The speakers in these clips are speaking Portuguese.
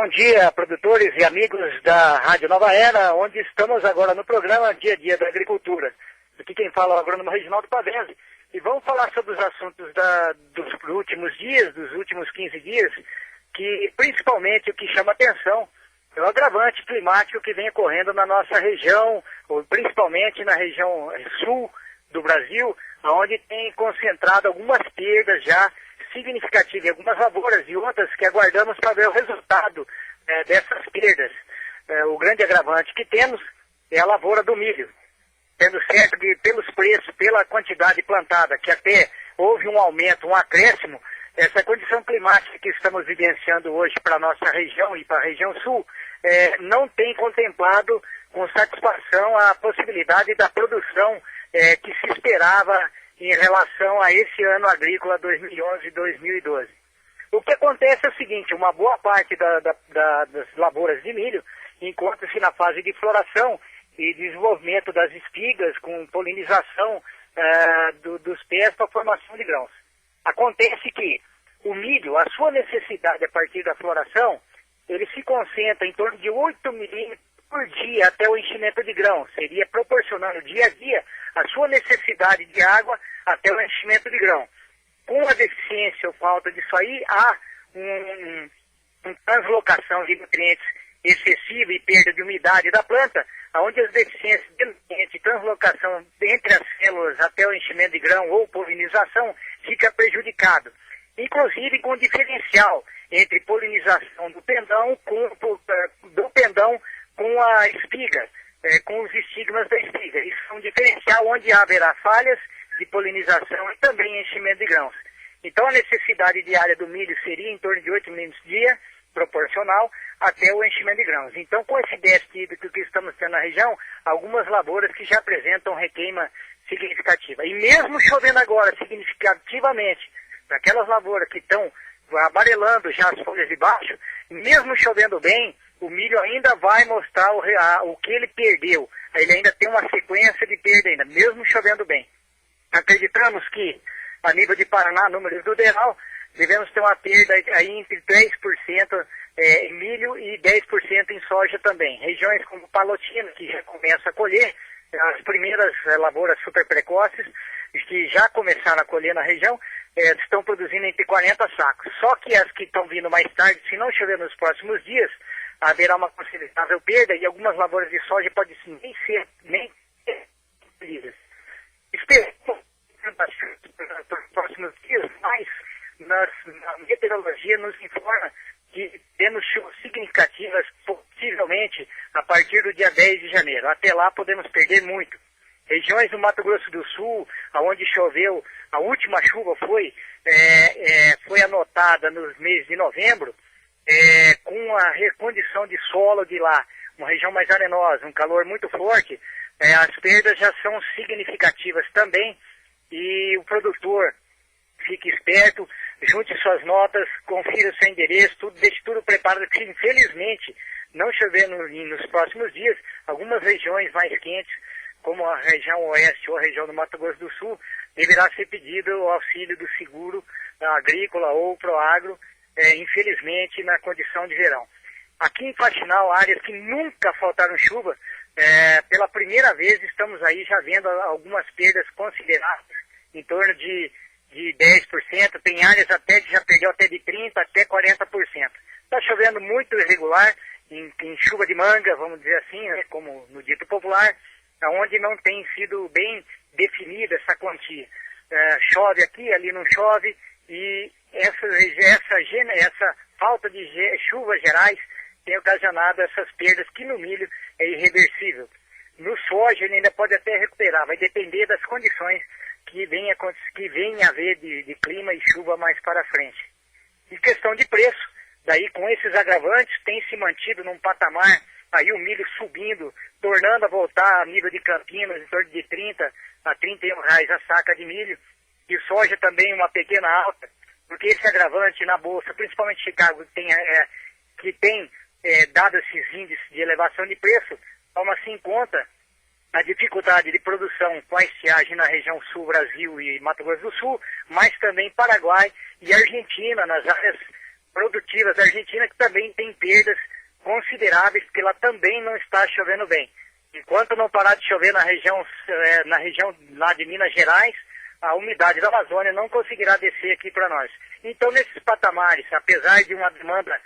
Bom dia, produtores e amigos da Rádio Nova Era, onde estamos agora no programa Dia a Dia da Agricultura. Aqui quem fala é o agrônomo Reginaldo Pavese. E vamos falar sobre os assuntos dos últimos dias, dos últimos 15 dias, que principalmente o que chama atenção é o agravante climático que vem ocorrendo na nossa região, ou principalmente na região sul do Brasil, onde tem concentrado algumas perdas já significativas em algumas lavouras e outras que aguardamos para ver o resultado dessas perdas. O grande agravante que temos é a lavoura do milho, tendo certo que pelos preços, pela quantidade plantada, que até houve um aumento, um acréscimo, essa condição climática que estamos vivenciando hoje para a nossa região e para a região sul, não tem contemplado com satisfação a possibilidade da produção que se esperava em relação a esse ano agrícola 2011-2012. O que acontece é o seguinte, uma boa parte das lavouras de milho encontra-se na fase de floração e desenvolvimento das espigas com polinização dos pés para a formação de grãos. Acontece que o milho, a sua necessidade a partir da floração, ele se concentra em torno de 8 milímetros por dia até o enchimento de grãos. Seria proporcionando dia a dia a sua necessidade de água até o enchimento de grão. Com a deficiência ou falta disso aí, há uma translocação de nutrientes excessiva e perda de umidade da planta, onde as deficiências de nutrientes e translocação entre as células até o enchimento de grão ou polinização fica prejudicado. Inclusive com diferencial entre polinização do pendão com a espiga, com os estigmas da espiga. Isso é um diferencial onde haverá falhas de polinização e também enchimento de grãos. Então a necessidade diária do milho seria em torno de 8 milímetros dia, proporcional, até o enchimento de grãos. Então com esse déficit hídrico que estamos tendo na região, algumas lavouras que já apresentam requeima significativa. E mesmo chovendo agora significativamente, para aquelas lavouras que estão amarelando já as folhas de baixo, mesmo chovendo bem, o milho ainda vai mostrar o que ele perdeu. Ele ainda tem uma sequência de perda ainda, mesmo chovendo bem. Acreditamos que, a nível de Paraná, números do DERAL, devemos ter uma perda aí entre 3% em milho e 10% em soja também. Regiões como Palotina, que já começa a colher, as primeiras lavouras super precoces, que já começaram a colher na região, estão produzindo entre 40 sacos. Só que as que estão vindo mais tarde, se não chover nos próximos dias, haverá uma considerável perda e algumas lavouras de soja podem nem ser colhidas. Esperamos nos próximos dias, mas a meteorologia nos informa que temos chuvas significativas, possivelmente a partir do dia 10 de janeiro. Até lá podemos perder muito. Regiões do Mato Grosso do Sul, onde choveu, a última chuva foi anotada nos meses de novembro, com a recondição de solo de lá, uma região mais arenosa, um calor muito forte, as perdas já são significativas também, e o produtor fique esperto, junte suas notas, confira o seu endereço, deixe tudo preparado, porque infelizmente, não chovendo nos próximos dias, algumas regiões mais quentes, como a região oeste ou a região do Mato Grosso do Sul, deverá ser pedido o auxílio do seguro agrícola ou proagro, infelizmente, na condição de verão. Aqui em Faxinal, áreas que nunca faltaram chuva, pela primeira vez estamos aí já vendo algumas perdas consideráveis, em torno de 10%, tem áreas até que já perdeu até de 30% até 40%. Está chovendo muito irregular, em chuva de manga, vamos dizer assim, né, como no dito popular, onde não tem sido bem definida essa quantia. Chove aqui, ali não chove, e essa falta de chuvas gerais tem ocasionado essas perdas que no milho é irreversível. No soja ele ainda pode até recuperar, vai depender das condições que venha a haver de clima e chuva mais para frente. Em questão de preço, daí com esses agravantes tem se mantido num patamar, aí o milho subindo, tornando a voltar a nível de Campinas, em torno de 30 a 31 reais a saca de milho, e soja também uma pequena alta, porque esse agravante na Bolsa, principalmente Chicago, que tem dado esses índices de elevação de preço, toma-se em conta a dificuldade de produção com a estiagem na região sul, Brasil e Mato Grosso do Sul, mas também Paraguai e Argentina, nas áreas produtivas da Argentina, que também tem perdas consideráveis, porque lá também não está chovendo bem. Enquanto não parar de chover na região lá de Minas Gerais, a umidade da Amazônia não conseguirá descer aqui para nós. Então, nesses patamares, apesar de uma demanda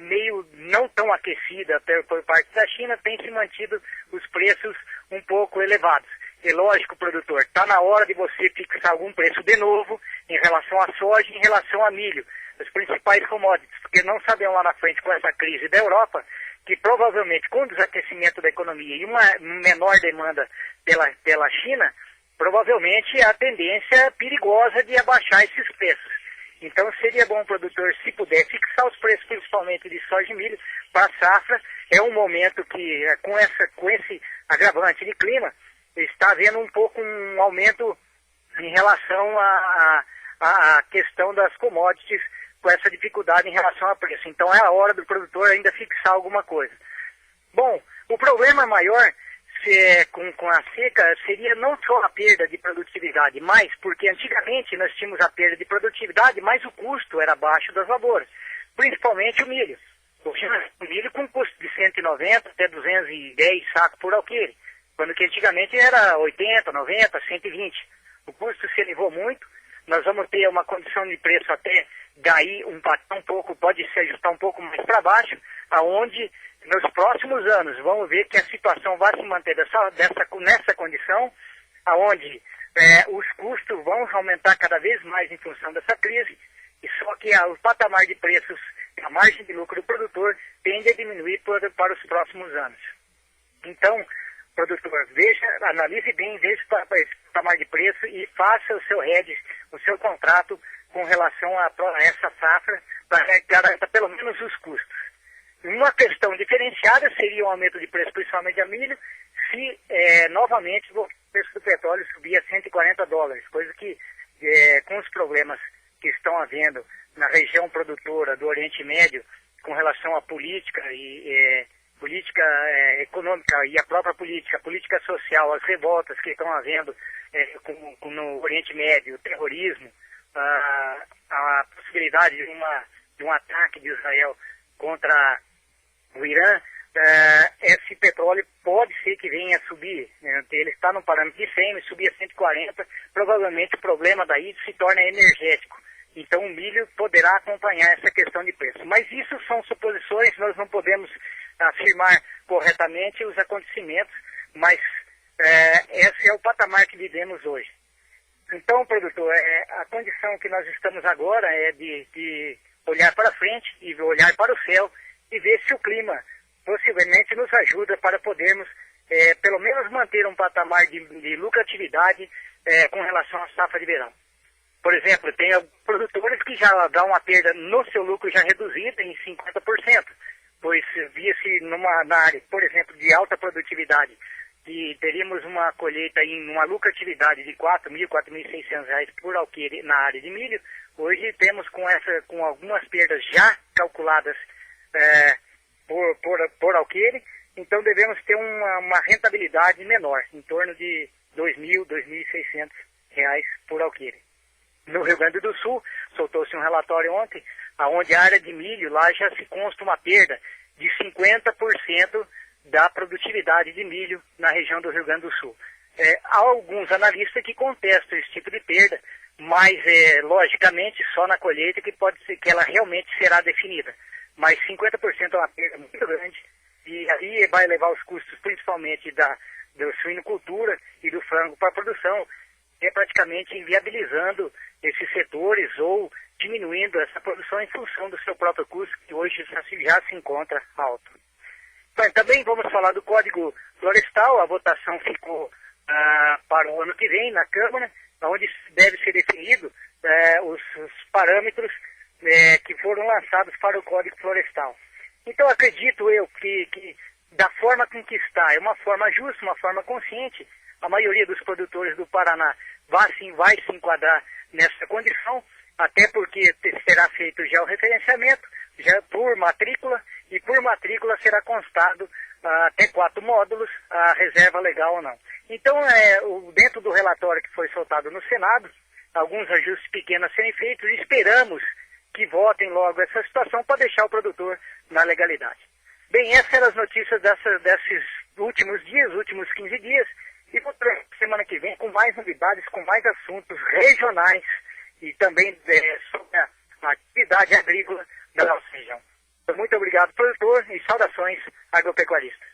meio não tão aquecida por parte da China, tem se mantido os preços um pouco elevados. E lógico, produtor, está na hora de você fixar algum preço de novo em relação à soja e em relação a milho, as principais commodities, porque não sabemos lá na frente com essa crise da Europa, que provavelmente com o desaquecimento da economia e uma menor demanda pela China, provavelmente a tendência perigosa de abaixar esses preços. Então seria bom o produtor, se puder, fixar os preços principalmente de soja e milho para a safra. É um momento que, com esse agravante de clima, está havendo um pouco um aumento em relação à questão das commodities, com essa dificuldade em relação a preço. Então é a hora do produtor ainda fixar alguma coisa. Bom, o problema maior com a seca seria não só a perda de produtividade, mas porque antigamente nós tínhamos a perda de produtividade, mas o custo era baixo das lavouras, principalmente o milho. O milho com custo de 190 até 210 sacos por alqueire, quando que antigamente era 80, 90, 120. O custo se elevou muito, nós vamos ter uma condição de preço até daí um pouco, pode se ajustar um pouco mais para baixo, aonde nos próximos anos vamos ver que a situação vai se manter nessa condição, aonde os custos vão aumentar cada vez mais em função dessa crise, e só que o patamar de preços, a margem de lucro do produtor tende a diminuir para os próximos anos. Então, produtor, analise bem, veja esse patamar de preço e faça o seu hedge, o seu contrato com relação a essa safra, para garantir pelo menos os custos. Uma questão diferenciada seria o aumento de preço, principalmente a milho, se novamente o preço do petróleo subir a $140, coisa que, com os problemas que estão havendo na região produtora do Oriente Médio, com relação à política econômica e a própria política social, as revoltas que estão havendo no Oriente Médio, o terrorismo, a possibilidade de um ataque de Israel contra o Irã, esse petróleo pode ser que venha a subir, né? Ele está no parâmetro de 100, mas subir a 140, provavelmente o problema daí se torna energético. Então o milho poderá acompanhar essa questão de preço. Mas isso são suposições, nós não podemos afirmar corretamente os acontecimentos, mas esse é o patamar que vivemos hoje. Então, produtor, a condição que nós estamos agora é de olhar para frente e olhar para o céu e ver se o clima possivelmente nos ajuda para podermos pelo menos manter um patamar de lucratividade com relação à safra de verão. Por exemplo, tem produtores que já dão uma perda no seu lucro já reduzida em 50%, pois via-se na área, por exemplo, de alta produtividade, que teríamos uma colheita em uma lucratividade de R$ 4.600 por alqueire na área de milho. Hoje temos com algumas perdas já calculadas por alqueire, então devemos ter uma rentabilidade menor, em torno de R$ 2.000, R$ 2.600 por alqueire. No Rio Grande do Sul, soltou-se um relatório ontem, onde a área de milho lá já se consta uma perda de 50% da produtividade de milho na região do Rio Grande do Sul. Há alguns analistas que contestam esse tipo de perda, mas logicamente só na colheita que pode ser que ela realmente será definida. Mas 50% é uma perda muito grande e aí vai levar os custos principalmente da suinocultura e do frango para a produção, praticamente inviabilizando esses setores ou diminuindo essa produção em função do seu próprio custo, que hoje já se encontra alto. Bem, também vamos falar do Código Florestal. A votação ficou para o ano que vem na Câmara, onde deve ser definido os parâmetros que foram lançados para o Código Florestal. Então acredito eu que da forma com que está, é uma forma justa, uma forma consciente, a maioria dos produtores do Paraná vai se enquadrar nessa condição, até porque será feito já o referenciamento, já por matrícula, e por matrícula será constado até 4 módulos a reserva legal ou não. Então, dentro do relatório que foi soltado no Senado, alguns ajustes pequenos a serem feitos, esperamos que votem logo essa situação para deixar o produtor na legalidade. Bem, essas eram as notícias desses últimos dias, últimos 15 dias, e vou semana que vem com mais novidades, com mais assuntos regionais e também sobre a atividade agrícola da nossa região. Muito obrigado, produtor, e saudações agropecuaristas.